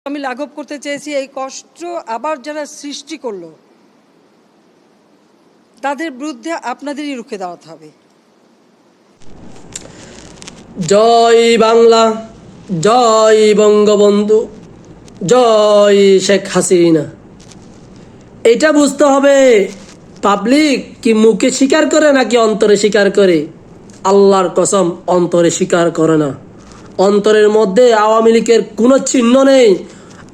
আমি লাঘব করতে চেয়েছি এই কষ্ট আবার যারা সৃষ্টি করলো তাদের বিরুদ্ধে আপনাদেরই রুখে দাঁড়াতে হবে। জয় বাংলা, জয় বঙ্গবন্ধু, জয় শেখ হাসিনা। এটা বুঝতে হবে পাবলিক কি মুখে স্বীকার করে নাকি অন্তরে স্বীকার করে। আল্লাহর কসম অন্তরে স্বীকার করে না। অন্তরের মধ্যে আওয়ামী লীগের কোনো চিহ্ন নেই।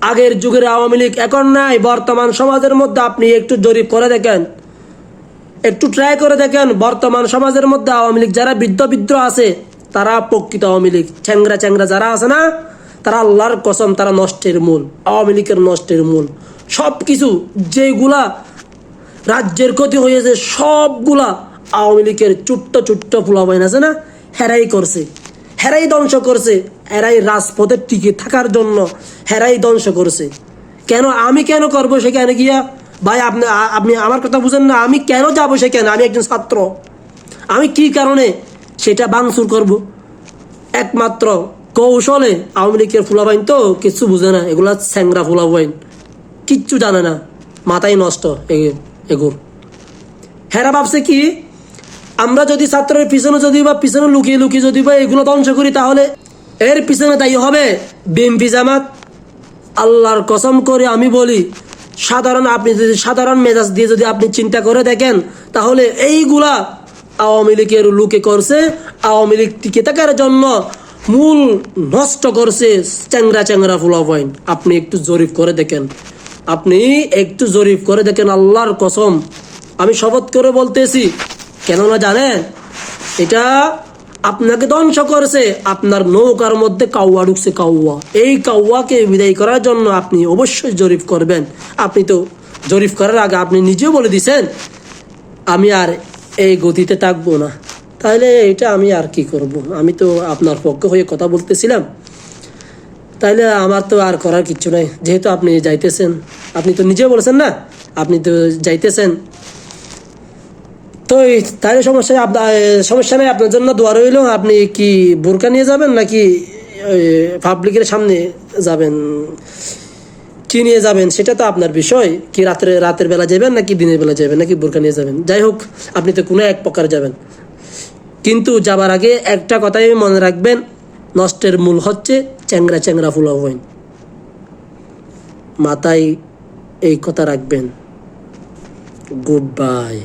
আগের যুগের আওয়ামী লীগ এখন নাই। বর্তমান সমাজের মধ্যে আপনি একটু জরিপ করে দেখেন, একটু ট্রাই করে দেখেন। বর্তমান সমাজের মধ্যে আওয়ামী লীগ যারা বিদ্রোহ আছে তারা প্রকৃত আওয়ামী লীগ। চ্যাংরা চ্যাংরা যারা আছে না, তারা আল্লাহর কসম তারা নষ্টের মূল, আওয়ামী লীগের নষ্টের মূল। সব কিছু যেগুলা রাজ্যের ক্ষতি হয়েছে সবগুলা আওয়ামী লীগের ছোট্ট ছোট্ট ফুলাবাইন আছে না, হেরাই করছে, হেরাই ধ্বংস করছে। হেরাই রাজপথে টিকে থাকার জন্য হেরাই ধ্বংস করছে। কেন আমি কেন করবো সেখানে গিয়া? ভাই আপনি আমার কথা বুঝেন না। আমি কেন যাবো সেখানে? আমি একজন ছাত্র। আমি কি কারণে সেটা ভাঙচুর করব? একমাত্র কৌশলে। আওয়ামী লীগের ফুলাবাইন তো কিচ্ছু বুঝে না, এগুলা স্যাংরা ফুলাবাইন, কিচ্ছু জানে না, মাথায় নষ্ট এগুর। হেরা ভাবছে কি আমরা যদি ছাত্রের পিছনে যদি বা পিছনে লুকিয়ে লুকিয়ে যদি বা এগুলো ধ্বংস করি তাহলে এর পিছনে তাই হবে বিএনপি জামাত। আল্লাহর কসম করে আমি বলি, আপনি যদি সাধারণ মেজাজ দিয়ে যদি আপনি চিন্তা করে দেখেন তাহলে এইগুলা আওয়ামী লীগের লোকে করছে। আওয়ামী লীগ টিকে থাকার জন্য মূল নষ্ট করছে চ্যাংরা চ্যাংরা ফুলাবাইন। আপনি একটু জরিপ করে দেখেন, আপনি একটু জরিপ করে দেখেন। আল্লাহর কসম আমি শপথ করে বলতেছি। কেননা জানেন, এটা আপনাকে ধ্বংস করেছে। আপনার নৌকার মধ্যে কাউয়া ঢুকছে, কাউয়া। এই কাউয়াকে বিদায় করার জন্য আপনি অবশ্যই জরিপ করবেন। আপনি তো জরিপ করার আগে আপনি নিজেও বলে দিছেন আমি আর এই গতিতে থাকবো না। তাহলে এটা আমি আর কি করব? আমি তো আপনার পক্ষে হয়ে কথা বলতেছিলাম। তাইলে আমার তো আর করার কিছু নাই। যেহেতু আপনি যাইতেছেন, আপনি তো নিজেও বলেছেন না, আপনি তো যাইতেছেন, তো তাহলে সমস্যা নেই। আপনার জন্য দোয়া রইল। আপনি কি বোরকা নিয়ে যাবেন নাকি পাবলিকের সামনে যাবেন? কি নিয়ে যাবেন সেটা তো আপনার বিষয়। কি রাতের বেলা যাবেন নাকি দিনের বেলা যাবেন নাকি বোরকা নিয়ে যাবেন? যাই হোক, আপনি তো কোনো এক প্রকার যাবেন। কিন্তু যাবার আগে একটা কথাই মনে রাখবেন, নষ্টের মূল হচ্ছে চ্যাংরা চ্যাংরা ফুলাবাইন। মাথায় এই কথা রাখবেন। Good bye.